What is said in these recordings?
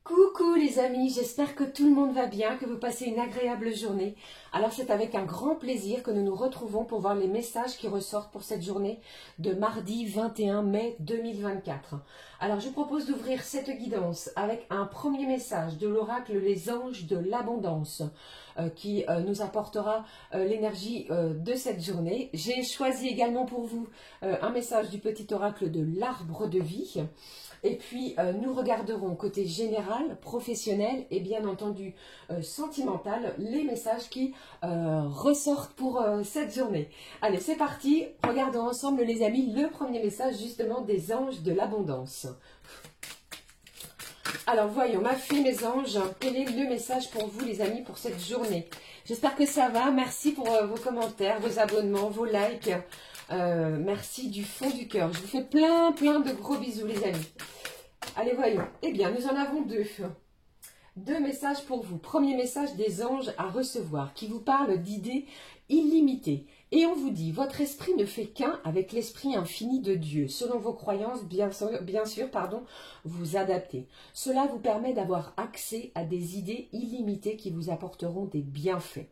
Coucou les amis, j'espère que tout le monde va bien, que vous passez une agréable journée. Alors c'est avec un grand plaisir que nous nous retrouvons pour voir les messages qui ressortent pour cette journée de mardi 21 mai 2024. Alors je vous propose d'ouvrir cette guidance avec un premier message de l'oracle Les Anges de l'Abondance qui nous apportera l'énergie de cette journée. J'ai choisi également pour vous un message du petit oracle de l'Arbre de Vie. Et puis, nous regarderons côté général, professionnel et bien entendu sentimental, les messages qui ressortent pour cette journée. Allez, c'est parti. Regardons ensemble, les amis, le premier message justement des anges de l'abondance. Alors, voyons, ma fée, mes anges, quel est le message pour vous, les amis, pour cette journée? J'espère que ça va. Merci pour vos commentaires, vos abonnements, vos likes. Merci du fond du cœur. Je vous fais plein de gros bisous, les amis. Allez, voyons. Eh bien, nous en avons deux. Deux messages pour vous. Premier message des anges à recevoir qui vous parle d'idées illimitées. Et on vous dit, votre esprit ne fait qu'un avec l'esprit infini de Dieu. Selon vos croyances, bien sûr, vous adaptez. Cela vous permet d'avoir accès à des idées illimitées qui vous apporteront des bienfaits.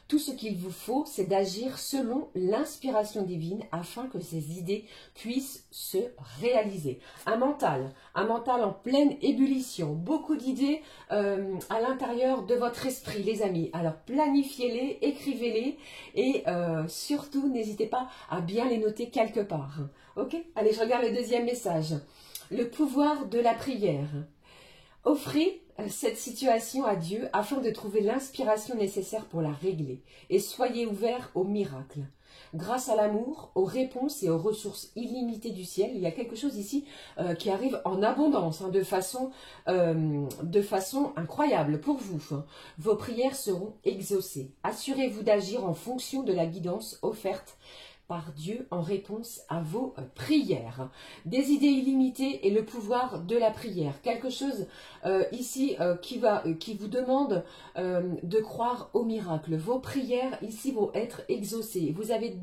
Tout ce qu'il vous faut, c'est d'agir selon l'inspiration divine afin que ces idées puissent se réaliser. Un mental en pleine ébullition, beaucoup d'idées à l'intérieur de votre esprit, les amis. Alors planifiez-les, écrivez-les et surtout n'hésitez pas à bien les noter quelque part. Ok? Allez, je regarde le deuxième message. Le pouvoir de la prière. Offrez cette situation à Dieu afin de trouver l'inspiration nécessaire pour la régler et soyez ouverts au miracle. Grâce à l'amour, aux réponses et aux ressources illimitées du ciel, il y a quelque chose ici qui arrive en abondance, de façon incroyable pour vous. Vos prières seront exaucées. Assurez-vous d'agir en fonction de la guidance offerte par Dieu en réponse à vos prières. Des idées illimitées et le pouvoir de la prière. Quelque chose ici qui vous demande de croire au miracle. Vos prières ici vont être exaucées. Vous avez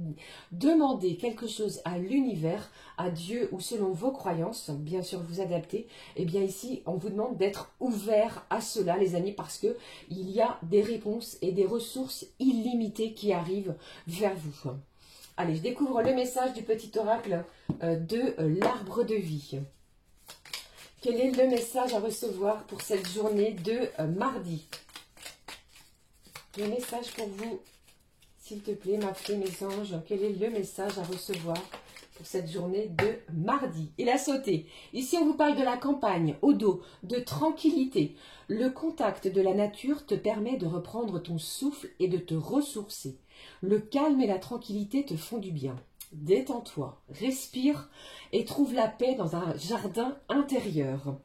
demandé quelque chose à l'univers, à Dieu ou selon vos croyances, bien sûr vous adaptez. Et bien ici on vous demande d'être ouvert à cela les amis parce que il y a des réponses et des ressources illimitées qui arrivent vers vous. Allez, je découvre le message du petit oracle de l'Arbre de Vie. Quel est le message à recevoir pour cette journée de mardi? Le message pour vous, s'il te plaît, ma fée, mes anges. Quel est le message à recevoir pour cette journée de mardi? Il a sauté. Ici, on vous parle de la campagne, au dos, de tranquillité. Le contact de la nature te permet de reprendre ton souffle et de te ressourcer. Le calme et la tranquillité te font du bien. Détends-toi, respire et trouve la paix dans un jardin intérieur.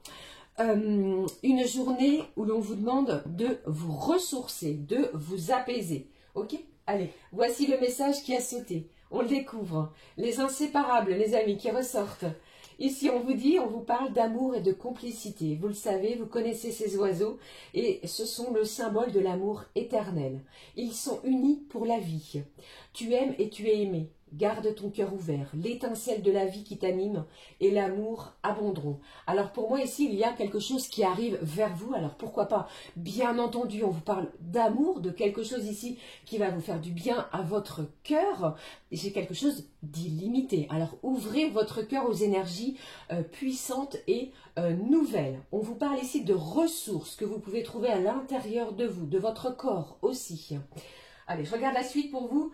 Une journée où l'on vous demande de vous ressourcer, de vous apaiser. Ok? Allez, voici le message qui a sauté. On le découvre. Les inséparables, les amis, qui ressortent. Ici, on vous dit, on vous parle d'amour et de complicité. Vous le savez, vous connaissez ces oiseaux et ce sont le symbole de l'amour éternel. Ils sont unis pour la vie. Tu aimes et tu es aimé. Garde ton cœur ouvert. L'étincelle de la vie qui t'anime et l'amour abonderont. Alors pour moi ici, il y a quelque chose qui arrive vers vous. Alors pourquoi pas? Bien entendu, on vous parle d'amour, de quelque chose ici qui va vous faire du bien à votre cœur. J'ai quelque chose d'illimité. Alors ouvrez votre cœur aux énergies puissantes et nouvelles. On vous parle ici de ressources que vous pouvez trouver à l'intérieur de vous, de votre corps aussi. Allez, je regarde la suite pour vous.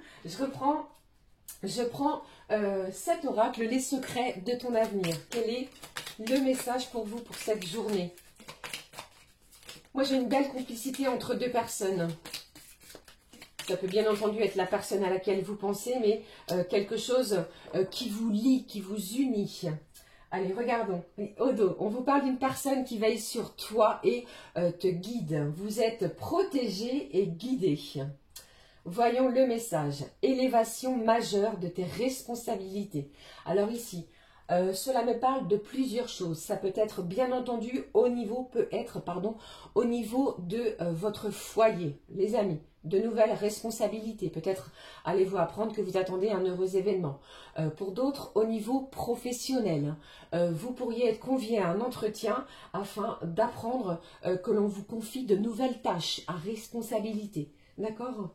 Je prends cet oracle, les secrets de ton avenir. Quel est le message pour vous pour cette journée? Moi, j'ai une belle complicité entre deux personnes. Ça peut bien entendu être la personne à laquelle vous pensez, mais quelque chose qui vous lie, qui vous unit. Allez, regardons. Au dos, on vous parle d'une personne qui veille sur toi et te guide. Vous êtes protégé et guidé. Voyons le message. Élévation majeure de tes responsabilités. Alors ici, Cela me parle de plusieurs choses. Ça peut être bien entendu au niveau, au niveau de votre foyer, les amis. De nouvelles responsabilités. Peut-être allez-vous apprendre que vous attendez un heureux événement. Pour d'autres, au niveau professionnel, vous pourriez être convié à un entretien afin d'apprendre que l'on vous confie de nouvelles tâches à responsabilité. D'accord ?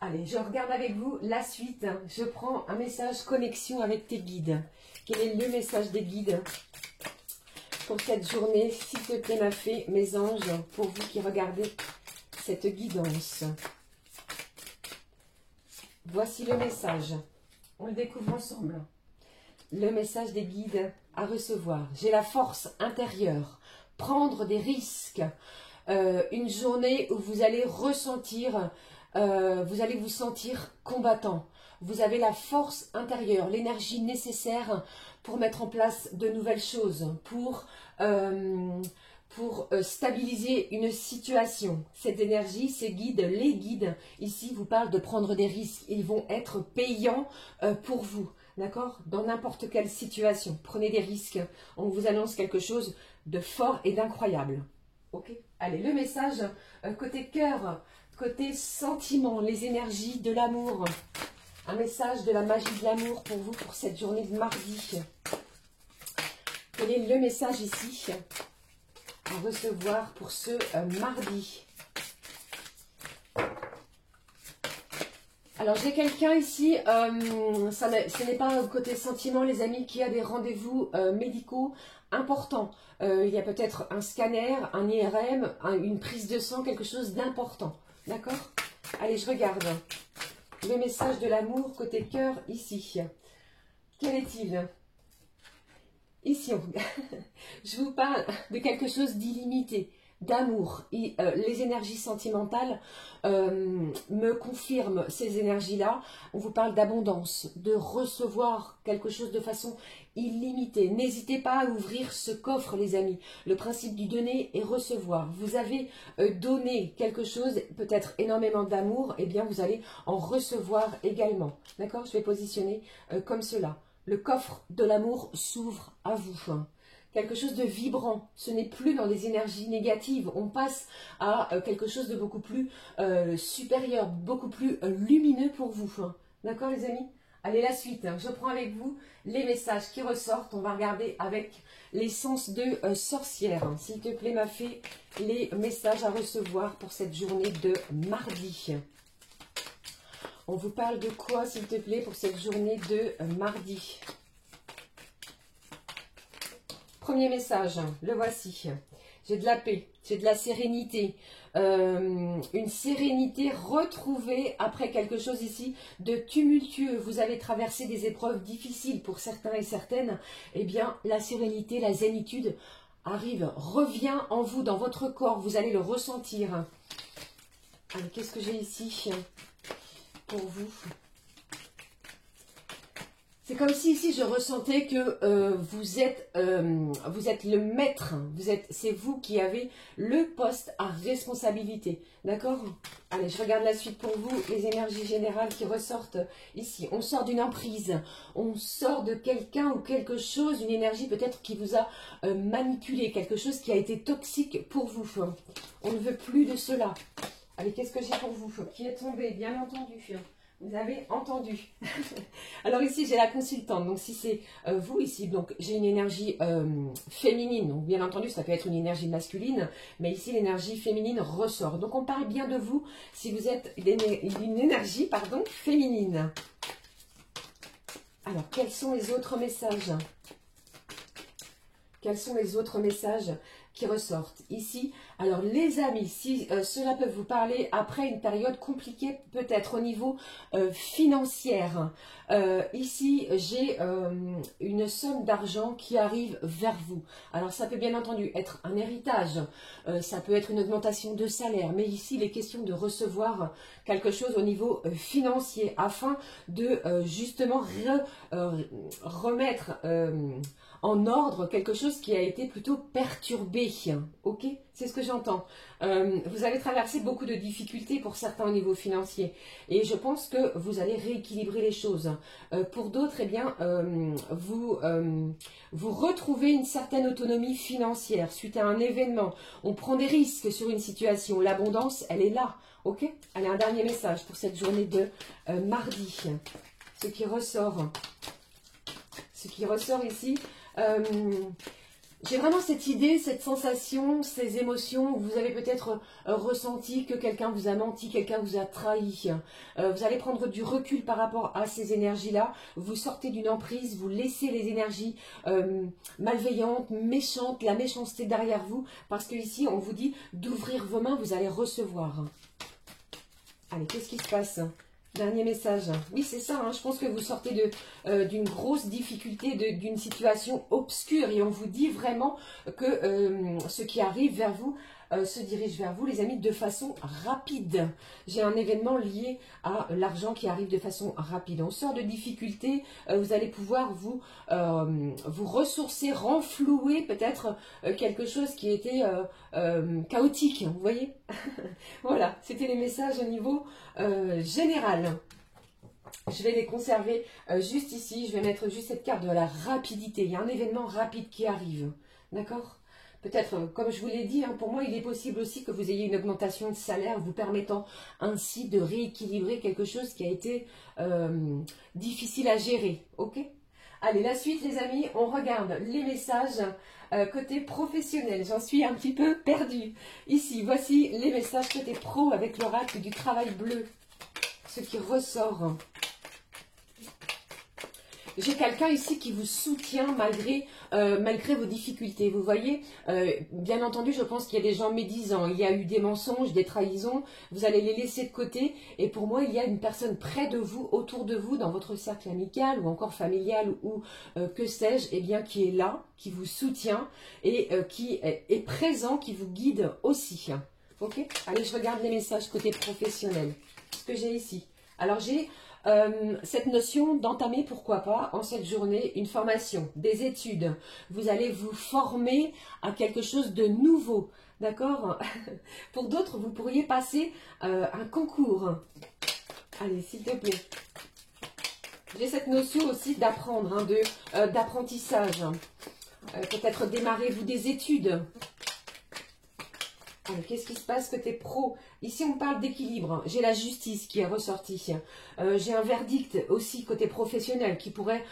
Allez, je regarde avec vous la suite. Je prends un message connexion avec tes guides. Quel est le message des guides pour cette journée? S'il te plaît, ma fée, mes anges, pour vous qui regardez cette guidance. Voici le message. On le découvre ensemble. Le message des guides à recevoir. J'ai la force intérieure. Prendre des risques. Une journée où vous allez ressentir, vous allez vous sentir combattant. Vous avez la force intérieure, l'énergie nécessaire pour mettre en place de nouvelles choses, pour stabiliser une situation. Cette énergie, ces guides, les guides, ici vous parlent de prendre des risques. Ils vont être payants pour vous, d'accord? Dans n'importe quelle situation. Prenez des risques. On vous annonce quelque chose de fort et d'incroyable. Ok? Allez, le message côté cœur, côté sentiment, les énergies de l'amour. Un message de la magie de l'amour pour vous pour cette journée de mardi. Quel est le message ici à recevoir pour ce mardi? Alors j'ai quelqu'un ici, ce n'est pas côté sentiment les amis, qui a des rendez-vous médicaux importants. Il y a peut-être un scanner, un IRM, une prise de sang, quelque chose d'important. D'accord? Allez, je regarde. Le message de l'amour côté cœur ici. Quel est-il? Ici, je vous parle de quelque chose d'illimité, d'amour. Les énergies sentimentales me confirment ces énergies-là. On vous parle d'abondance, de recevoir quelque chose de façon illimitée. N'hésitez pas à ouvrir ce coffre, les amis. Le principe du donner et recevoir. Vous avez donné quelque chose, peut-être énormément d'amour, et bien vous allez en recevoir également. D'accord? Je vais positionner comme cela. Le coffre de l'amour s'ouvre à vous. Quelque chose de vibrant. Ce n'est plus dans des énergies négatives. On passe à quelque chose de beaucoup plus supérieur, beaucoup plus lumineux pour vous. D'accord les amis? Allez, la suite. Je prends avec vous les messages qui ressortent. On va regarder avec l'essence de sorcière. S'il te plaît, ma fée, les messages à recevoir pour cette journée de mardi. On vous parle de quoi, s'il te plaît, pour cette journée de mardi? Premier message, le voici. J'ai de la paix, j'ai de la sérénité. Une sérénité retrouvée après quelque chose ici de tumultueux. Vous avez traversé des épreuves difficiles pour certains et certaines. Eh bien, la sérénité, la zénitude arrive, revient en vous, dans votre corps. Vous allez le ressentir. Allez, qu'est-ce que j'ai ici pour vous? C'est comme si ici je ressentais que vous êtes le maître, c'est vous qui avez le poste à responsabilité, d'accord? Allez, je regarde la suite pour vous, les énergies générales qui ressortent ici. On sort d'une emprise, on sort de quelqu'un ou quelque chose, une énergie peut-être qui vous a manipulé, quelque chose qui a été toxique pour vous. On ne veut plus de cela. Allez, qu'est-ce que j'ai pour vous? Qui est tombé, bien entendu. Vous avez entendu. Alors ici, j'ai la consultante. Donc si c'est vous ici, donc j'ai une énergie féminine. Donc bien entendu, ça peut être une énergie masculine. Mais ici, l'énergie féminine ressort. Donc on parle bien de vous si vous êtes une énergie, pardon, féminine. Alors, quels sont les autres messages? Quels sont les autres messages qui ressortent ici? Alors les amis, si cela peut vous parler après une période compliquée, peut-être au niveau financier. Ici, j'ai une somme d'argent qui arrive vers vous. Alors ça peut bien entendu être un héritage, ça peut être une augmentation de salaire, mais ici il est question de recevoir quelque chose au niveau financier afin de justement remettre en ordre quelque chose qui a été plutôt perturbé. Ok, c'est ce que j'entends. Vous avez traversé beaucoup de difficultés pour certains au niveau financier. Et je pense que vous allez rééquilibrer les choses. Pour d'autres, eh bien, vous retrouvez une certaine autonomie financière suite à un événement. On prend des risques sur une situation. L'abondance, elle est là. Ok? Allez, un dernier message pour cette journée de mardi. Ce qui ressort ici, j'ai vraiment cette idée, cette sensation, ces émotions. Vous avez peut-être ressenti que quelqu'un vous a menti, quelqu'un vous a trahi. Vous allez prendre du recul par rapport à ces énergies-là. Vous sortez d'une emprise, vous laissez les énergies malveillantes, méchantes, la méchanceté derrière vous. parce que ici, on vous dit d'ouvrir vos mains, vous allez recevoir. Allez, qu'est-ce qui se passe ? Dernier message. Oui, c'est ça, hein, je pense que vous sortez d'une grosse difficulté, d'une situation obscure. Et on vous dit vraiment que ce qui arrive vers vous se dirige vers vous, les amis, de façon rapide. J'ai un événement lié à l'argent qui arrive de façon rapide. On sort de difficultés, vous allez pouvoir vous ressourcer, renflouer peut-être quelque chose qui était chaotique, vous voyez. Voilà, c'était les messages au niveau général. Je vais les conserver juste ici, je vais mettre juste cette carte de la rapidité. Il y a un événement rapide qui arrive, d'accord ? Peut-être, comme je vous l'ai dit, hein, pour moi, il est possible aussi que vous ayez une augmentation de salaire vous permettant ainsi de rééquilibrer quelque chose qui a été difficile à gérer. Ok? Allez, la suite, les amis, on regarde les messages côté professionnel. J'en suis un petit peu perdue. Ici, voici les messages côté pro avec l'oracle du travail bleu. Ce qui ressort. J'ai quelqu'un ici qui vous soutient malgré vos difficultés. Vous voyez, bien entendu, je pense qu'il y a des gens médisants. Il y a eu des mensonges, des trahisons. Vous allez les laisser de côté. Et pour moi, il y a une personne près de vous, autour de vous, dans votre cercle amical ou encore familial ou que sais-je, eh bien, qui est là, qui vous soutient et qui est présent, qui vous guide aussi. Ok? Allez, je regarde les messages côté professionnel. Ce que j'ai ici. Alors, j'ai cette notion d'entamer, pourquoi pas, en cette journée, une formation, des études. Vous allez vous former à quelque chose de nouveau, d'accord? Pour d'autres, vous pourriez passer un concours. Allez, s'il te plaît. J'ai cette notion aussi d'apprendre, hein, d'apprentissage. Peut-être démarrer, vous, des études. Qu'est-ce qui se passe côté pro? Ici, on parle d'équilibre. J'ai la justice qui est ressortie. J'ai un verdict aussi côté professionnel qui pourrait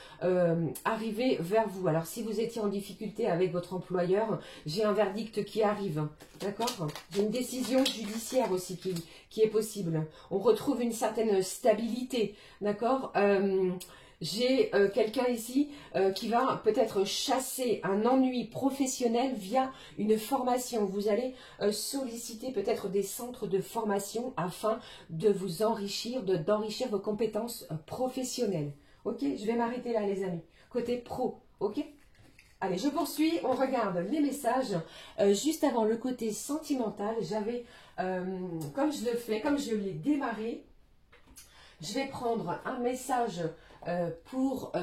arriver vers vous. Alors, si vous étiez en difficulté avec votre employeur, j'ai un verdict qui arrive. D'accord? J'ai une décision judiciaire aussi qui est possible. On retrouve une certaine stabilité. D'accord? J'ai quelqu'un ici qui va peut-être chasser un ennui professionnel via une formation. Vous allez solliciter peut-être des centres de formation afin de vous enrichir, d'enrichir vos compétences professionnelles. Ok? Je vais m'arrêter là, les amis. Côté pro, ok? Allez, je poursuis. On regarde les messages. Juste avant le côté sentimental, j'avais, comme je l'ai démarré, je vais prendre un message pour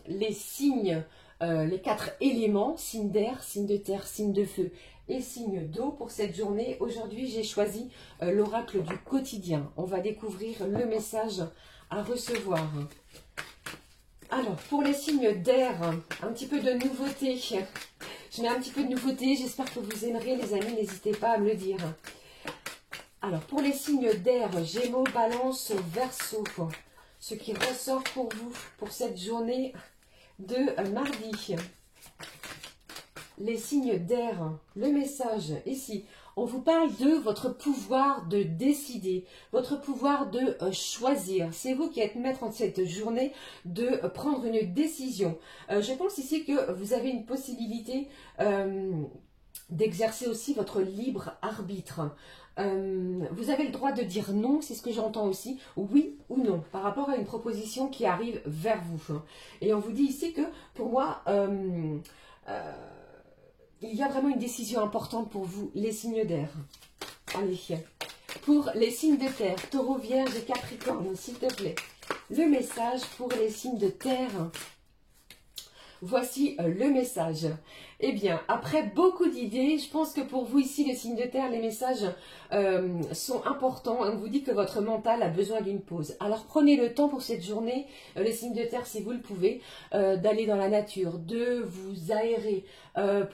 les signes, les 4 éléments, signe d'air, signe de terre, signe de feu et signe d'eau pour cette journée. Aujourd'hui, j'ai choisi l'oracle du quotidien. On va découvrir le message à recevoir. Alors, pour les signes d'air, un petit peu de nouveauté. Je mets un petit peu de nouveauté, j'espère que vous aimerez les amis, n'hésitez pas à me le dire. Alors, pour les signes d'air, Gémeaux, Balance, Verseau, ce qui ressort pour vous, pour cette journée de mardi. Les signes d'air, le message ici, on vous parle de votre pouvoir de décider, votre pouvoir de choisir. C'est vous qui êtes maître en cette journée de prendre une décision. Je pense ici que vous avez une possibilité d'exercer aussi votre libre arbitre. Vous avez le droit de dire non, c'est ce que j'entends aussi, oui ou non, par rapport à une proposition qui arrive vers vous. Et on vous dit ici que, pour moi, il y a vraiment une décision importante pour vous, les signes d'air. Allez, pour les signes de terre, Taureau, Vierge et Capricorne, s'il te plaît. Le message pour les signes de terre. Voici le message. Eh bien, après beaucoup d'idées, je pense que pour vous ici, les signes de terre, les messages sont importants. On vous dit que votre mental a besoin d'une pause. Alors prenez le temps pour cette journée, les signes de terre, si vous le pouvez, d'aller dans la nature, de vous aérer,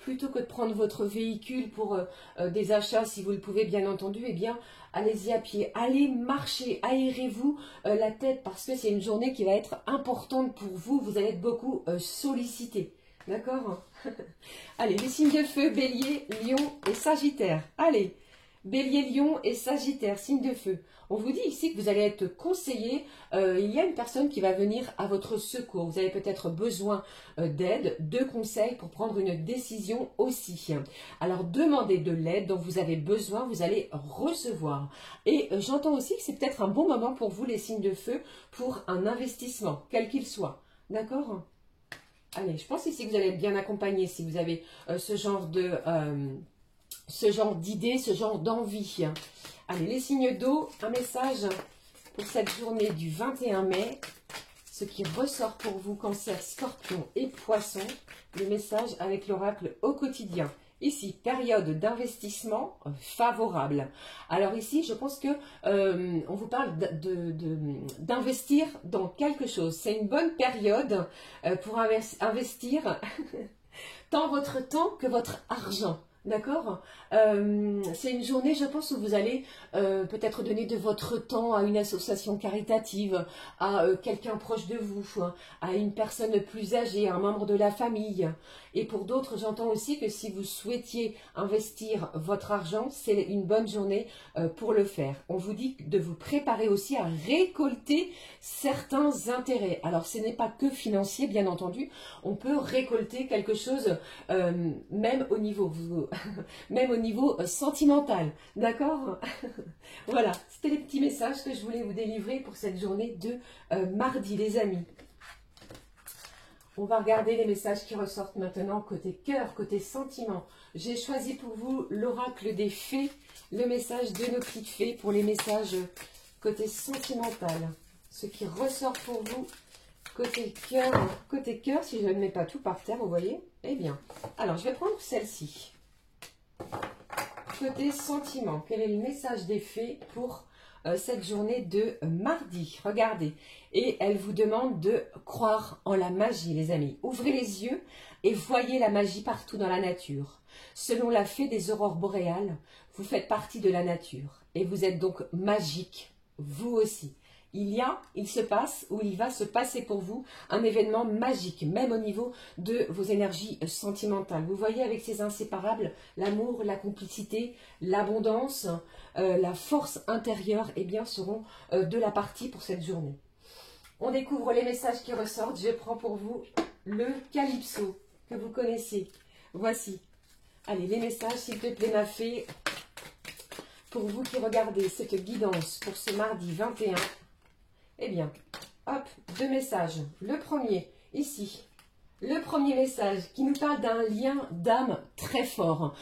plutôt que de prendre votre véhicule pour des achats, si vous le pouvez bien entendu, eh bien, allez-y à pied, allez marcher, aérez-vous la tête parce que c'est une journée qui va être importante pour vous. Vous allez être beaucoup sollicité. D'accord? Allez, les signes de feu, Bélier, Lion et Sagittaire. Allez, Bélier, Lion et Sagittaire, signes de feu. On vous dit ici que vous allez être conseillé. Il y a une personne qui va venir à votre secours. Vous avez peut-être besoin d'aide, de conseils pour prendre une décision aussi. Alors, demandez de l'aide dont vous avez besoin, vous allez recevoir. Et j'entends aussi que c'est peut-être un bon moment pour vous, les signes de feu, pour un investissement, quel qu'il soit. D'accord? Allez, je pense ici que vous allez être bien accompagné si vous avez ce genre d'idées, ce genre d'envie. Allez, les signes d'eau, un message pour cette journée du 21 mai. Ce qui ressort pour vous, Cancer, Scorpion et Poisson. Le message avec l'oracle au quotidien. Ici, période d'investissement favorable. Alors ici, je pense que on vous parle d'investir dans quelque chose. C'est une bonne période pour investir tant votre temps que votre argent. D'accord? C'est une journée, je pense, où vous allez peut-être donner de votre temps à une association caritative, à quelqu'un proche de vous, à une personne plus âgée, à un membre de la famille. Et pour d'autres, j'entends aussi que si vous souhaitiez investir votre argent, c'est une bonne journée pour le faire. On vous dit de vous préparer aussi à récolter certains intérêts. Alors, ce n'est pas que financier, bien entendu. On peut récolter quelque chose même au niveau sentimental, d'accord? Voilà, c'était les petits messages que je voulais vous délivrer pour cette journée de mardi, les amis. On va regarder les messages qui ressortent maintenant côté cœur, côté sentiment. J'ai choisi pour vous l'oracle des fées, le message de nos petites fées pour les messages côté sentimental. Ce qui ressort pour vous côté cœur, si je ne mets pas tout par terre, vous voyez? Eh bien, alors je vais prendre celle-ci. Côté sentiment, quel est le message des fées pour cette journée de mardi? Regardez, et elle vous demande de croire en la magie, les amis. Ouvrez les yeux et voyez la magie partout dans la nature. Selon la fée des aurores boréales, vous faites partie de la nature et vous êtes donc magique, vous aussi. Il se passe ou il va se passer pour vous un événement magique, même au niveau de vos énergies sentimentales. Vous voyez avec ces inséparables, l'amour, la complicité, l'abondance, la force intérieure, eh bien, seront de la partie pour cette journée. On découvre les messages qui ressortent. Je prends pour vous le Calypso, que vous connaissez. Voici. Allez, les messages, s'il te plaît, ma fée, pour vous qui regardez cette guidance pour ce mardi 21. Eh bien, hop, deux messages. Le premier, ici. Le premier message qui nous parle d'un lien d'âme très fort.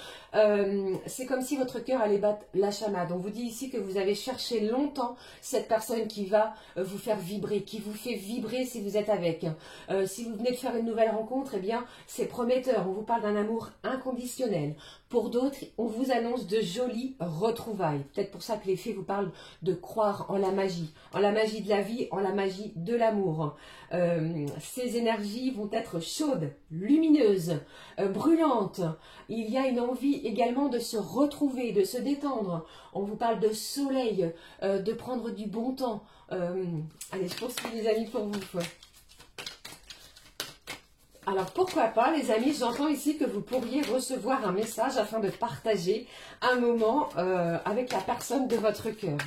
C'est comme si votre cœur allait battre la chamade. On vous dit ici que vous avez cherché longtemps cette personne qui va vous faire vibrer, qui vous fait vibrer si vous êtes avec. Si vous venez de faire une nouvelle rencontre, eh bien, c'est prometteur. On vous parle d'un amour inconditionnel. Pour d'autres, on vous annonce de jolies retrouvailles. Peut-être pour ça que les fées vous parlent de croire en la magie de la vie, en la magie de l'amour. Ces énergies vont être chaudes, lumineuses, brûlantes. Il y a une envie également de se retrouver, de se détendre. On vous parle de soleil, de prendre du bon temps. Allez, je pense que les amis pour vous. Alors, pourquoi pas, les amis, j'entends ici que vous pourriez recevoir un message afin de partager un moment avec la personne de votre cœur.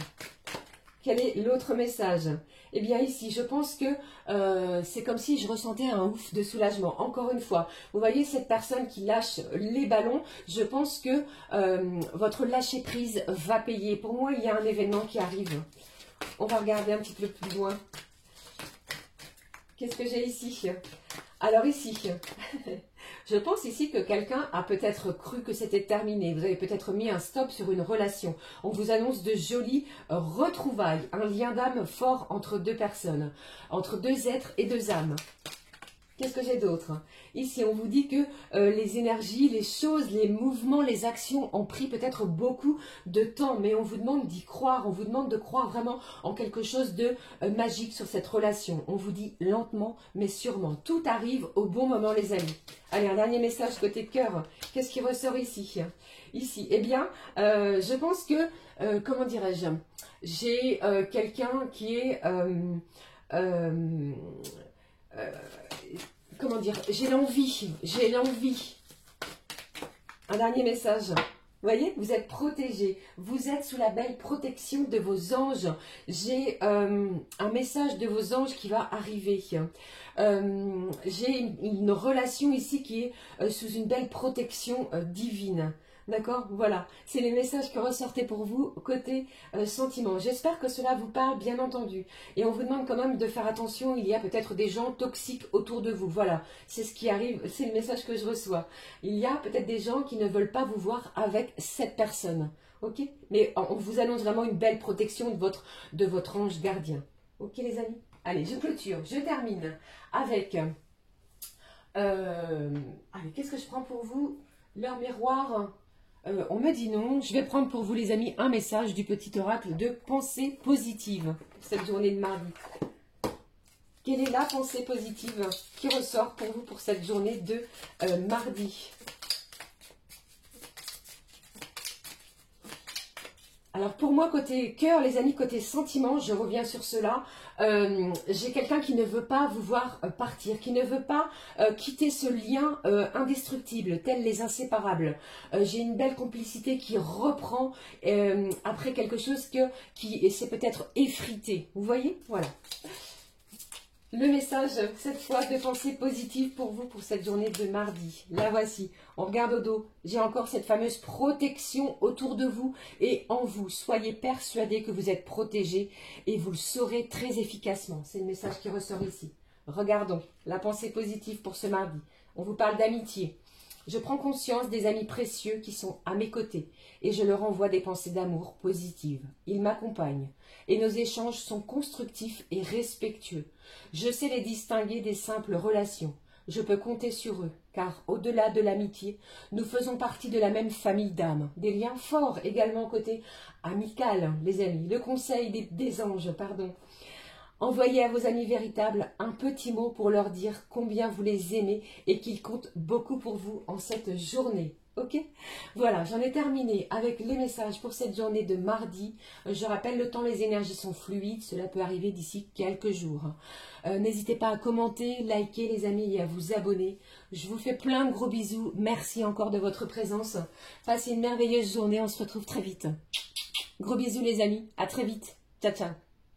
Quel est l'autre message? Eh bien, ici, je pense que c'est comme si je ressentais un ouf de soulagement. Encore une fois, vous voyez cette personne qui lâche les ballons. Je pense que votre lâcher-prise va payer. Pour moi, il y a un événement qui arrive. On va regarder un petit peu plus loin. Qu'est-ce que j'ai ici? Alors ici, je pense ici que quelqu'un a peut-être cru que c'était terminé. Vous avez peut-être mis un stop sur une relation. On vous annonce de jolies retrouvailles, un lien d'âme fort entre deux personnes, entre deux êtres et deux âmes. Qu'est-ce que j'ai d'autre? Ici, on vous dit que les énergies, les choses, les mouvements, les actions ont pris peut-être beaucoup de temps, mais on vous demande d'y croire, on vous demande de croire vraiment en quelque chose de magique sur cette relation. On vous dit lentement, mais sûrement. Tout arrive au bon moment, les amis. Allez, un dernier message côté cœur. Qu'est-ce qui ressort ici? Ici, eh bien, je pense que, comment dirais-je, j'ai quelqu'un qui est... comment dire, j'ai l'envie. Un dernier message. Vous voyez, vous êtes protégé, vous êtes sous la belle protection de vos anges. J'ai un message de vos anges qui va arriver. J'ai une relation ici qui est sous une belle protection divine. D'accord? Voilà, c'est les messages que ressortaient pour vous côté sentiment. J'espère que cela vous parle, bien entendu. Et on vous demande quand même de faire attention, il y a peut-être des gens toxiques autour de vous. Voilà, c'est ce qui arrive, c'est le message que je reçois. Il y a peut-être des gens qui ne veulent pas vous voir avec cette personne. Ok? Mais on vous annonce vraiment une belle protection de votre ange gardien. Ok les amis? Allez, je clôture, je termine avec... allez, qu'est-ce que je prends pour vous? Leur miroir... on me dit non. Je vais prendre pour vous les amis un message du petit oracle de pensée positive pour cette journée de mardi. Quelle est la pensée positive qui ressort pour vous pour cette journée de mardi? Alors pour moi, côté cœur, les amis, côté sentiment, je reviens sur cela. J'ai quelqu'un qui ne veut pas vous voir partir, qui ne veut pas quitter ce lien indestructible, tel les inséparables. J'ai une belle complicité qui reprend après quelque chose qui s'est peut-être effrité. Vous voyez? Voilà. Le message, cette fois, de pensée positive pour vous, pour cette journée de mardi. La voici. On regarde au dos. J'ai encore cette fameuse protection autour de vous et en vous. Soyez persuadés que vous êtes protégés et vous le saurez très efficacement. C'est le message qui ressort ici. Regardons la pensée positive pour ce mardi. On vous parle d'amitié. Je prends conscience des amis précieux qui sont à mes côtés et je leur envoie des pensées d'amour positives. Ils m'accompagnent et nos échanges sont constructifs et respectueux. Je sais les distinguer des simples relations. Je peux compter sur eux, car au-delà de l'amitié, nous faisons partie de la même famille d'âmes. Des liens forts également côté amical, les amis. Le conseil des anges, pardon. Envoyez à vos amis véritables un petit mot pour leur dire combien vous les aimez et qu'ils comptent beaucoup pour vous en cette journée. Ok? Voilà, j'en ai terminé avec les messages pour cette journée de mardi. Je rappelle, le temps, les énergies sont fluides. Cela peut arriver d'ici quelques jours. N'hésitez pas à commenter, liker les amis et à vous abonner. Je vous fais plein de gros bisous. Merci encore de votre présence. Passez une merveilleuse journée. On se retrouve très vite. Gros bisous les amis. À très vite. Ciao, ciao.